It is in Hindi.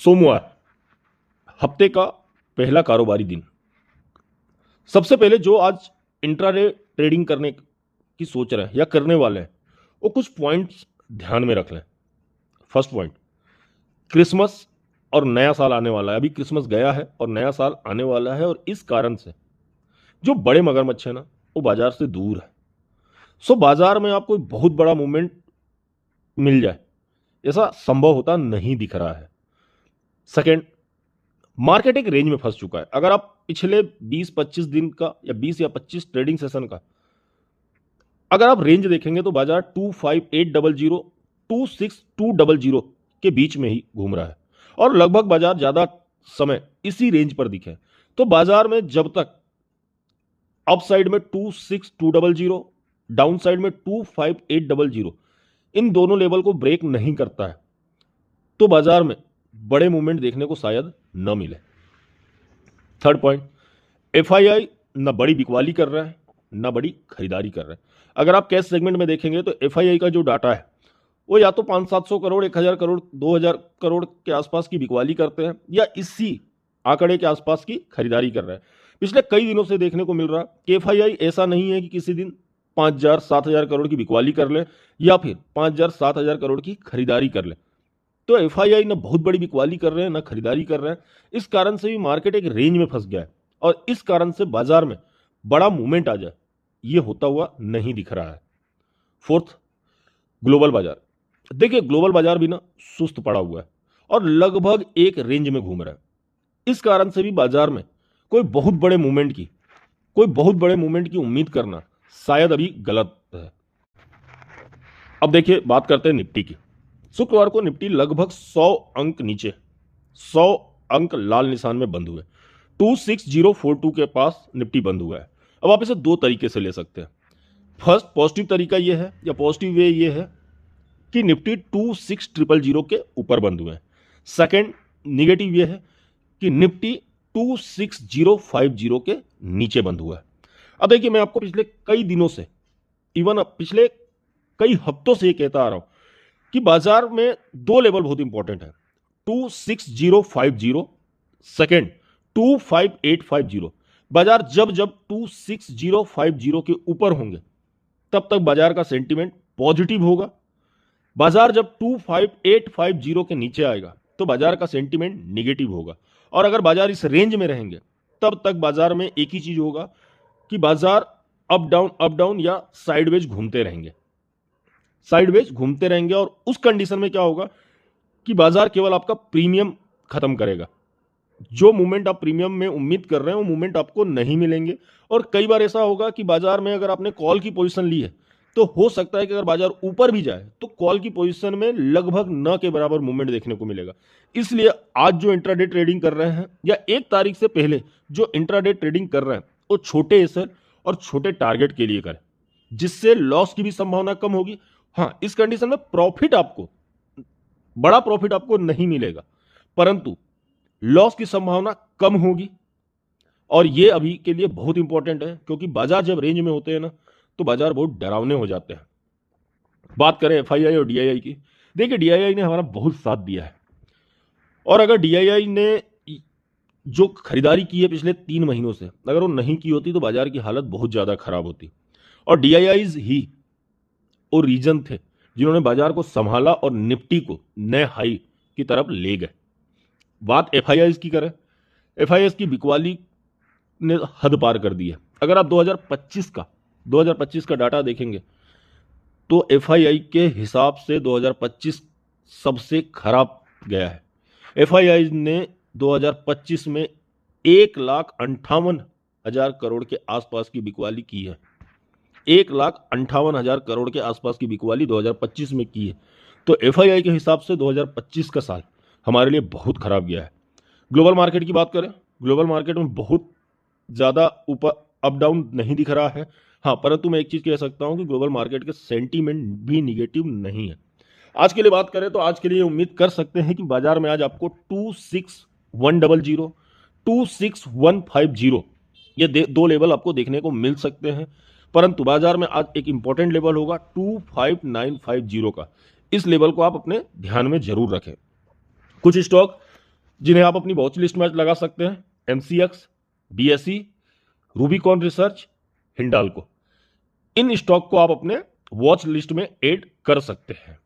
सोमवार, हफ्ते का पहला कारोबारी दिन। सबसे पहले जो आज इंट्राडे ट्रेडिंग करने की सोच रहे हैं या करने वाले हैं, वो कुछ पॉइंट्स ध्यान में रख लें। फर्स्ट पॉइंट, क्रिसमस और नया साल आने वाला है। अभी क्रिसमस गया है और नया साल आने वाला है, और इस कारण से जो बड़े मगरमच्छ है ना, वो बाजार से दूर है। सो बाजार में आपको एक बहुत बड़ा मूवमेंट मिल जाए, ऐसा संभव होता नहीं दिख रहा है। सेकेंड, मार्केट एक रेंज में फंस चुका है। अगर आप पिछले 20-25 दिन का या 20 या 25 ट्रेडिंग सेशन का अगर आप रेंज देखेंगे तो बाजार 25800 26200 के बीच में ही घूम रहा है, और लगभग बाजार ज्यादा समय इसी रेंज पर दिखे। तो बाजार में जब तक अप साइड में 26200, डाउन साइड में 25800, इन दोनों लेवल को ब्रेक नहीं करता है, तो बाजार में बड़े मूवमेंट देखने को शायद न मिले। थर्ड पॉइंट, एफआईआई न बड़ी बिकवाली कर रहा है न बड़ी खरीदारी कर रहा है। अगर आप कैश सेगमेंट में देखेंगे तो एफआईआई का जो डाटा है वो या तो 500-700 करोड़, 1000 करोड़, 2000 करोड़ के आसपास की बिकवाली करते हैं, या इसी आंकड़े के आसपास की खरीदारी कर रहे हैं। पिछले कई दिनों से देखने को मिल रहा है कि एफआईआई ऐसा नहीं है कि किसी दिन 5000-7000 करोड़ की बिकवाली कर ले या फिर 5000-7000 करोड़ की खरीदारी कर ले। तो एफआईआई ना बहुत बड़ी बिकवाली कर रहे हैं ना खरीदारी कर रहे हैं। इस कारण से भी मार्केट एक रेंज में फंस गया है, और इस कारण से बाजार में बड़ा मूवमेंट आ जाए ये होता हुआ नहीं दिख रहा है। फोर्थ, ग्लोबल बाजार। देखिए, ग्लोबल बाजार भी ना सुस्त पड़ा हुआ है और लगभग एक रेंज में घूम रहा है। इस कारण से भी बाजार में कोई बहुत बड़े मूवमेंट की उम्मीद करना शायद अभी गलत है। अब देखिए, बात करते हैं निफ्टी की। शुक्रवार को निफ्टी लगभग 100 अंक नीचे, 100 अंक लाल निशान में बंद हुए। 26042 के पास निफ्टी बंद हुआ है। अब आप इसे दो तरीके से ले सकते हैं। फर्स्ट पॉजिटिव तरीका यह है या पॉजिटिव वे ये है कि निफ्टी 26000 के ऊपर बंद हुए हैं। सेकेंड निगेटिव यह है कि निफ्टी 26050 के नीचे बंद हुआ है। अब देखिए, मैं आपको पिछले कई दिनों से, इवन पिछले कई हफ्तों से ये कहता आ रहा हूं कि बाजार में दो लेवल बहुत इंपॉर्टेंट है, 26050, सेकेंड 25850। बाजार जब जब 26050 के ऊपर होंगे तब तक बाजार का सेंटीमेंट पॉजिटिव होगा। बाजार जब 25850 के नीचे आएगा तो बाजार का सेंटीमेंट निगेटिव होगा। और अगर बाजार इस रेंज में रहेंगे तब तक बाजार में एक ही चीज होगा कि बाजार अप डाउन या साइडवेज घूमते रहेंगे। और उस कंडीशन में क्या होगा कि बाजार केवल आपका प्रीमियम खत्म करेगा। जो मूवमेंट आप प्रीमियम में उम्मीद कर रहे हैं वो मूवमेंट आपको नहीं मिलेंगे। और कई बार ऐसा होगा कि बाजार में अगर आपने कॉल की पोजीशन ली है तो हो सकता है कि अगर बाजार ऊपर भी जाए तो कॉल की पोजीशन में लगभग न के बराबर मूवमेंट देखने को मिलेगा। इसलिए आज जो इंट्राडे ट्रेडिंग कर रहे हैं या 1 तारीख से पहले जो इंट्राडे ट्रेडिंग कर रहे हैं वो छोटे एसएल और छोटे टारगेट के लिए करें, जिससे लॉस की भी संभावना कम होगी। हाँ, इस कंडीशन में बड़ा प्रॉफिट आपको नहीं मिलेगा, परंतु लॉस की संभावना कम होगी। और ये अभी के लिए बहुत इंपॉर्टेंट है, क्योंकि बाजार जब रेंज में होते हैं ना तो बाजार बहुत डरावने हो जाते हैं। बात करें एफआईआई और डीआईआई की। देखिए, डीआईआई ने हमारा बहुत साथ दिया है, और अगर डीआईआई ने जो खरीदारी की है पिछले 3 महीनों से, अगर वो नहीं की होती तो बाजार की हालत बहुत ज्यादा खराब होती। और डीआईआई ही वो रीजन थे जिन्होंने बाजार को संभाला और निफ्टी को नए हाई की तरफ ले गए। बात एफआईआई की करें, एफआईआई की बिकवाली ने हद पार कर दी है। अगर आप 2025 का डाटा देखेंगे तो एफआईआई के हिसाब से 2025 सबसे खराब गया है। एफआईआई ने 2025 में 1,58,000 करोड़ के आसपास की बिकवाली की है। 1,58,000 करोड़ के आसपास की बिकवाली 2025 में की है। तो एफआईआई के हिसाब से 2025 का साल हमारे लिए बहुत खराब गया है। ग्लोबल मार्केट की बात करें, ग्लोबल मार्केट में बहुत ज्यादा ऊपर अप डाउन नहीं दिख रहा है। हाँ, परंतु मैं एक चीज कह सकता हूं कि ग्लोबल मार्केट के सेंटीमेंट भी निगेटिव नहीं है। आज के लिए बात करें तो आज के लिए उम्मीद कर सकते हैं कि बाजार में आज आपको 26100, 26150 ये दो लेवल आपको देखने को मिल सकते हैं। परंतु बाजार में आज एक इंपॉर्टेंट लेवल होगा 25950 का। इस लेवल को आप अपने ध्यान में जरूर रखें। कुछ स्टॉक जिन्हें आप अपनी वॉच लिस्ट में लगा सकते हैं। MCX, BSE, Rubicon research, Hindalco, in stock को आप अपने वॉच लिस्ट में ऐड कर सकते हैं।